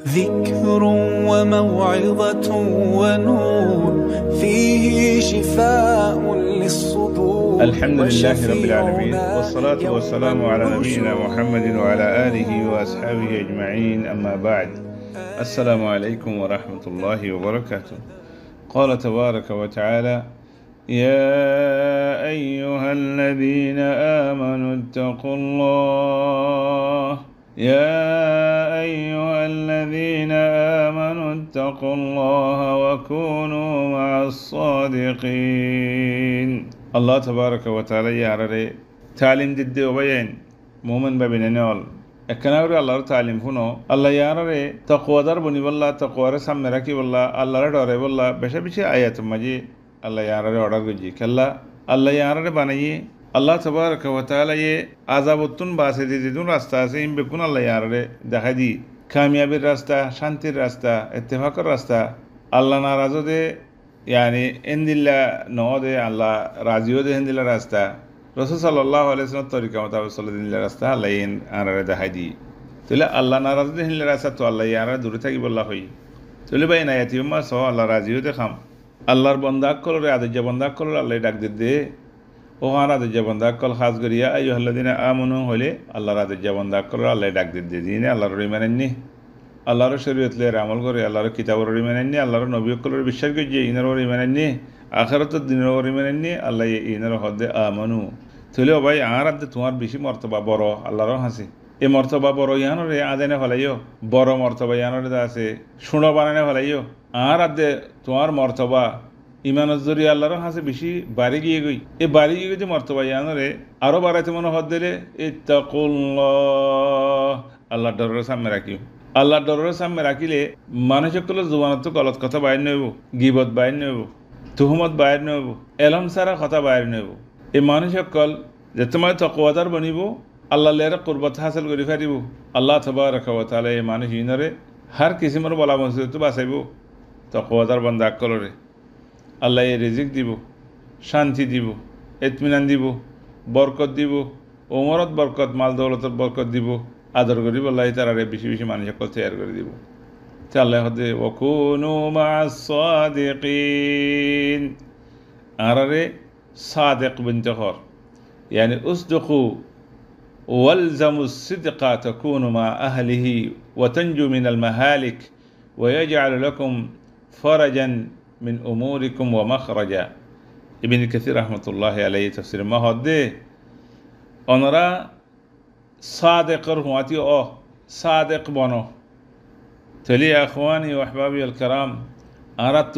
ذكر وموعظة ونور فيه شفاء للصدور. الحمد لله رب العالمين، والصلاة والسلام على نبينا محمد وعلى آله وأصحابه أجمعين، أما بعد. السلام عليكم ورحمة الله وبركاته. قال تبارك وتعالى: يا أيها الذين آمنوا اتقوا الله يا أيها الذين آمنوا اتقوا الله وكونوا مع الصادقين. الله تبارك وتعالى يعرى تعليم ضد وبيان مؤمن ببنانول একানাউরে আল্লাহর তালিম শুনো আল্লাহ ইয়ারে তাকওয়াদার বনি বল্লা তাকওয়ারে সামনে রাখি বল্লা আল্লাহর ডরে বল্লা বেশি বেশি আয়াত মাঝে আল্লাহ ইয়ারে অর্ডার করছি খেলা আল্লাহ ইয়ারে বানাইয়ে আল্লাহ তবারক ওয়া তাআলা ये আযাবতুন বাসে দিদুন রাস্তা আছে ইম বেকুন আল্লাহ ইয়ারে দেখা দি কামিয়াবির রাস্তা শান্তির রাস্তা ইত্তেফাকর রাস্তা আল্লাহ নারাজো দে यानी ইনদিল্লা নদে আল্লাহ রাজিও দে ইনদিল্লা রাস্তা রাসূল সাল্লাল্লাহু আলাইহি ওয়াসাল্লাম তরিকা মোতাবেক চলে রাস্তা আল্লাহ ইন আনারে দেখা দি তাহলে আল্লাহ নারাজ দে ইনদিল্লা রাস্তা তো আল্লাহ ইয়ারে দূরে থাকি বল্লা হই তাহলে ভাই নায়াতি উম্মাহ সহ আল্লাহ রাজিও দেখাম আল্লাহর বান্দা কলরে আদেজ বান্দা কল আল্লাহ ডাক দে ও আদেজ বান্দা কল খাস করিয়া আইয়ুহাল্লাযিনা আমানু হলে আল্লাহর আদেজ বান্দা কল আল্লাহ ডাক দে দিনে আল্লাহর ইমানান্নি আল্লাহর শরীয়ত লে আমল করে আল্লাহর কিতাবের ইমানান্নি আল্লাহর নবী কলর বিশ্বাস করে যে ইনার ইমানান্নি আখিরাতের দিনের ইমানান্নি আল্লাহ ইনার হদে আমানু তাহলে ভাই আর আদে তোমার বেশি মর্তবা বড় আল্লাহর হাসি এই মর্তবা বড় ইয়ানরে আদেনে ফলাইও বড় মর্তবা ইয়ানরে আছে শুনো বানানে ফলাইও আর আদে তোমার মর্তবা ইমানের জরিয়া আল্লাহর হাসে বেশি বাড়ি গিয়ে গই এই বাড়ি গিয়ে যে মর্তবা ইয়ানরে আরো বাড়াইতে মনে হদ দিলে ইত্তাকুল্লাহ আল্লাহর ডরের সামনে রাখিও আল্লাহর ডরের সামনে রাখিলে মানুষগুলো জুবানত তো গলত কথা বাইর নইব গিবত বাইর নইব তুহমত বাইর নইব এলম সারা কথা বাইর নইব এই মানুষসকল যে তোমার তাকওয়াদার বনিব আল্লাহ লেরা কুরবত হাসিল করি ফারিব আল্লাহ তাবারক ওয়া তাআলা এই মানুষ ইনরে হার কিসিমের বলা মুসিবত বাঁচাইব তাকওয়াদার বান্দা কলরে আল্লাহ এই রিজিক দিব শান্তি দিব ইতমিনান দিব বরকত দিব ওমরত বরকত মাল দৌলতত বরকত দিব আদর করিব আল্লাহ তাআলারে বেশি বেশি মানুষসকল তৈয়ার করে দিব তে আল্লাহ হদে ওয়াকুনু মা'আস সাদিকিন আরারে সাদিক বিনতে হর يعني اصدقوا والزموا الصدق تكونوا مع أهله وتنجوا من المهالك ويجعل لكم فرجا من أموركم ومخرجا. ابن كثير رحمة الله عليه تفسير ما هده أنرا صادق رحمتي صادق بنو تلي يا أخواني وأحبابي الكرام أردت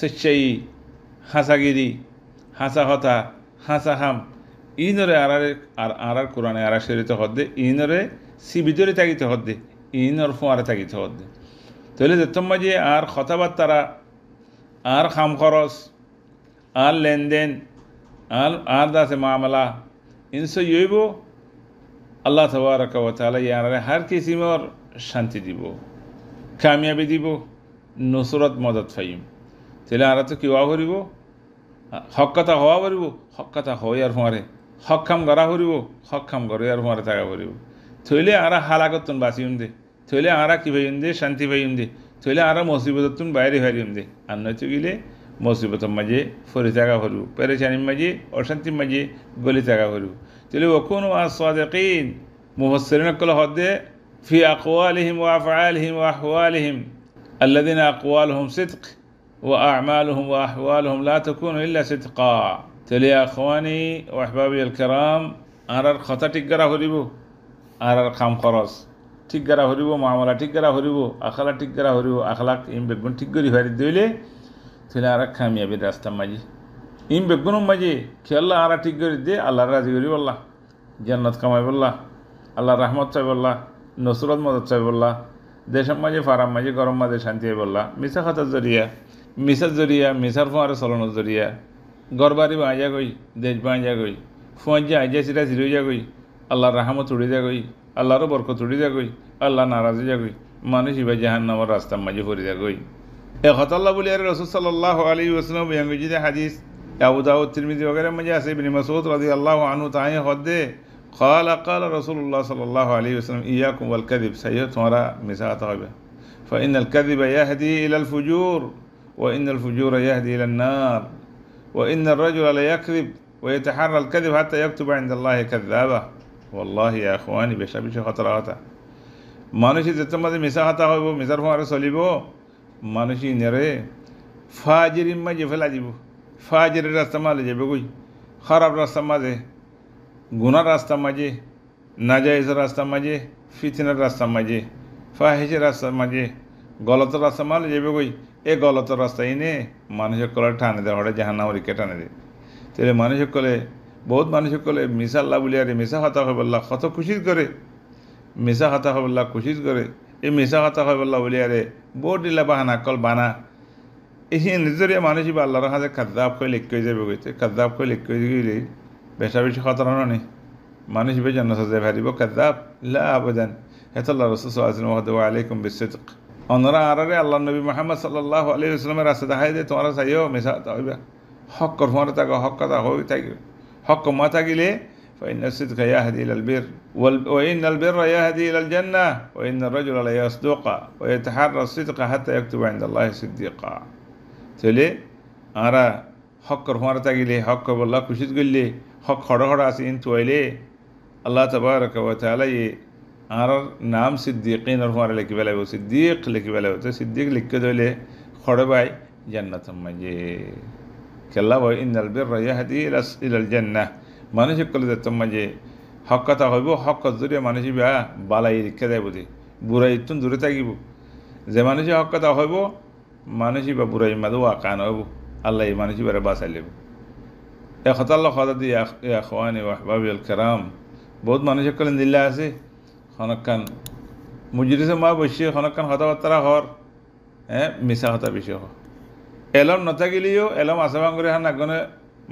سشي حساجدي حساهتا حساهم ইনরে আর কোরআনে আর শরীয়তে হদ্দে ইনরে সিবিদরে থাকিতে হদ্দে ইনর ফোয়ারে থাকিতে হদ্দে তাহলে যেতম মাঝে আর কথাবার্তারা আর খাম খরচ আর লেনদেন আর দাসে মামলা ইনসে ইইব আল্লাহ তাবারক ওয়া তাআলা ইয়ারে হার কিসিমর শান্তি দিব কামিয়াবি দিব নসরত মদদ ফাইম তাহলে আর তো কিওয়া করিব হক কথা হওয়া পারিব হক কথা হয় আর ফোয়ারে হক্ষাম গড়া হরিব হক্ষাম গড়ে আর মারে থাকা হরিব থইলে আরা হালাকতুন বাঁচিম দে থইলে আরা কি ভাইম দে শান্তি ভাইম দে থইলে আরা মুসিবততুন বাইরে হারিম দে আর নয়তো গেলে মুসিবতর মাঝে ফরি থাকা হরিব পেরেশানির মাঝে অশান্তির মাঝে গলি থাকা হরিব তাহলে ওকুনু মা'আস সাদিকিন মুফাসসিরিন কল হদে ফি আকওয়ালিহিম ওয়া আফআলিহিম ওয়া আহওয়ালিহিম আল্লাযিনা আকওয়ালুহুম সিদক ওয়া আ'মালুহুম ওয়া আহওয়ালুহুম লা তাকুনু ইল্লা সিদকা তাহলে আখওয়ানি ও আহবাবি আল কারাম আর কথা ঠিক করা হরিব আর খাম খরচ ঠিক করা হরিব মামলা ঠিক করা হরিব আখলা ঠিক করা হরিব আখলাক ইম বেগুন ঠিক করি হারি দইলে তাহলে আর কামিয়াবির রাস্তা মাঝি ইম বেগুন মাঝি খেয়াল্লা আর ঠিক করে দে আল্লাহ রাজি করি বললা জান্নাত কামাই বললা আল্লাহ রহমত চাই বললা নসরত মদত চাই বললা দেশের মাঝে ফারাম মাঝে গরম মাঝে শান্তি বললা মিশা খাতার জরিয়া মিশার জরিয়া মিশার ফোঁয়ারে চলনের জরিয়া গরবারি বাঁজা গই দেশ বাঁজা গই ফুঁজা আইজা সিরা সিরই যা গই আল্লাহর রাহমত উড়ে যা গই আল্লাহরও বরকত উড়ে যা গই আল্লাহ নারাজি যা গই মানুষ ইবা জাহান্নামের রাস্তার মাঝে পড়ে যা গই এ হতাল্লাহ বলি আর রাসূল সাল্লাল্লাহু আলাইহি ওয়াসাল্লাম বিয়াঙ্গিদে হাদিস আবু দাউদ তিরমিজি वगैरह में जैसे इब्न मसूद रज़ियल्लाहु अन्हु ताए हदे قال رسول الله صلى الله عليه وسلم इयाकुम वल कदिब सही तुम्हारा मिसात হবে فإن الكذب يهدي إلى الفجور وإن الفجور يهدي إلى النار وإن الرجل ليكذب ويتحرى الكذب حتى يكتب عند الله كذابا والله يا إخواني বেশি খতরা মানুষই যেতে মধ্যে মিশা কথা হইব মিশার ফোয়ারে চলিব মানুষই নেরে ফাজিরির মাঝে ফেলা দিব ফাজিরের রাস্তা মালে যাবে কই খারাপ রাস্তা মাঝে গুনার রাস্তা মাঝে নাজাইজের রাস্তা মাঝে ফিতনার রাস্তা মাঝে ফাহিশের রাস্তার মাঝে গলত রাস্তা মালে যাবে কই এ গলত রাস্তা এনে মানুষের কলে টানে দেয় হঠাৎ জাহান্নামরিকে টানে দেয় তাহলে মানুষের কলে বহুত মানুষের কলে মিশা আল্লাহ বলি আরে মিশা হতা হয় বললা কত খুশি করে মিশা হতা হয় বললা খুশি করে এই মিশা হতা হয় বললা বলি আরে বোট দিলা বাহানা কল বানা এই নিজের মানুষই বা আল্লাহর হাতে খাদ্দাব করে লিখ করে যাবে গইতে খাদ্দাব করে লিখ করে গেলে বেশি খতরা নেই মানুষ বে জান্নাত যায় ভারিব খাদ্দাব লা আবাদান হেতাল্লাহ রাসূল সাল্লাল্লাহু আলাইহি ওয়া আলাইকুম বিসিদক অনরা আরারে আল্লাহ নবী মুহাম্মদ সাল্লাল্লাহু আলাইহি ওয়াসাল্লামের রাস্তা দেখাই দে তোমরা চাইও মিশা হতা হইবা হক করফারে তাকে হক কথা হই থাকি হক মা থাকিলে فإن الصدق يهدي إلى البر وإن البر يهدي إلى الجنة وإن الرجل لا يصدق ويتحرى الصدق حتى يكتب عند الله صديقا তাহলে আমরা হক করফারে থাকিলে হক বললা খুশি গইলে হক খড় খড় আছে ইন তোইলে আল্লাহ তাবারক ওয়া তাআলা আর নাম সিদ্দিকিন ফারে লিখি বেলায় সিদ্দিক লিখি বেলায় তো সিদ্দিক লিখকে দইলে খড় বাই জান্নাতের মাঝে কেল্লা ভাই ইন্নাল বিররা ইয়াহদি ইলাল জান্নাহ মানুষের কলে যেতাম মাঝে হক কথা হইব হক জরিয়া মানুষই বা বালাই রেখে দেয় বুঝি বুড়াই তুন দূরে থাকিব যে মানুষের হক কথা হইব মানুষই বা বুড়াই মাদু আকান হইব আল্লাহ এই মানুষই বারে বাঁচাই লেব এ খতাল্লাহ খতা দিয়ে আখওয়ানি ওয়াহবাবিল কিরাম বহুত মানুষের কলে দিল্লা আছে খনকান মুজরিসে মা বসে খনকান কথাবার্তা হর মিশা কথা বেশি হ এলম নথাকিলেও এলম আসা ভাঙরে হান আগনে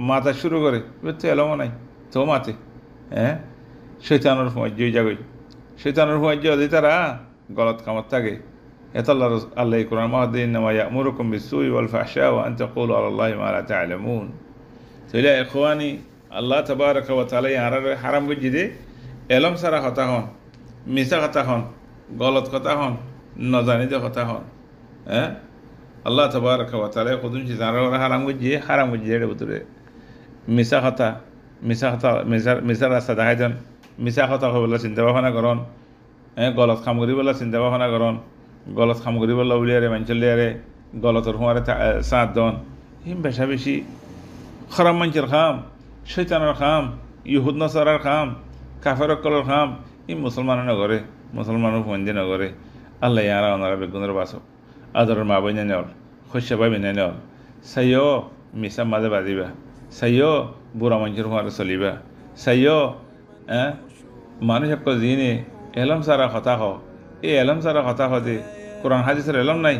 মাথা শুরু করে তো এলমও নাই তো মাতে শৈতানোর ফুয়াজ্য জাগই শৈতানোর ফুয়াজ্য যদি তারা গলত কামত থাকে এত আল্লাহ কোরআন মাহদিন ইয়ামুরুকুম বিসসুই ওয়াল ফাহশা ওয়া আন তাকুলু আলাল্লাহি মা লা তা'লামুন তাহলে ইখওয়ানি আল্লাহ তাবারাকা ওয়া তাআলা হারাম গজি দে এলম সারা কথা হন মিশা কথা হন গলত কথা হন নজানিদে কথা হন আল্লাহ তাবারাকা ওয়া তাআলা খুদুন চিজারা হারাম গজি এর ভিতরে মিশা কথা মিশা রাস্তা দেখাই দেন মিশা কথা হবলা চিন্তা ভাবনা করন গলত খাম করিবলা চিন্তা ভাবনা করন গলত খাম করিবলা উলিয়ারে মাঞ্চলিয়ারে গলতর হুঁয়ারে সাঁত দন হিম বেশা বেশি খারাপ মাঞ্চের খাম শৈতানের খাম ইহুদ নসারার খাম কাফের কলর খাম ই মুসলমানের নগরে মুসলমানের ফন্দি নগরে আল্লাহ ইয়ারা ওনারা বেগুনের বাসক আদরের মা বইনে নেওয়ার শস্য পাই বিনে নেওয়ার সাইও মিশা মাঝে বাজিবা সাইও বুড়া মানুষের হুঁয়ারে চলিবা সাইও মানুষ এক জিনে এলম সারা কথা হ এই এলম সারা কথা হতে কোরআন হাদিসের এলম নাই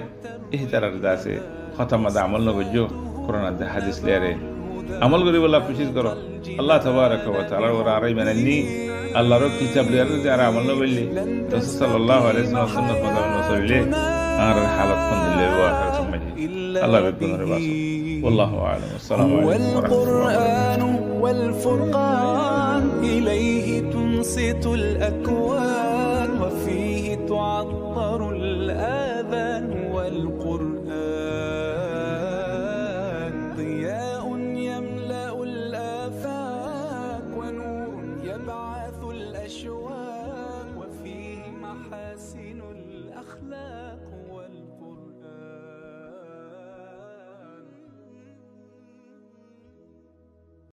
এই তারার আছে কথা মাদা আমল নগর্য কোরআন হাদিস লেয়ারে আমল করি বলা কোশিশ করো আল্লাহ তাবারাকা ওয়া তাআলা ওরা আরাই মানেননি আল্লাহর কিতাব লেয়ারে যারা আমল নবইলি রাসূল সাল্লাল্লাহু আলাইহি ওয়াসাল্লাম সুন্নাত মাদা নসইলে আর হালাত কোন দিলে ওয়া আখিরাত মাজি আল্লাহ বেগুনের বাসো والله أعلم والسلام عليكم ورحمة الله والقرآن والفرقان إليه تنصت الأكوان وفيه تعطر الآذان والقرآن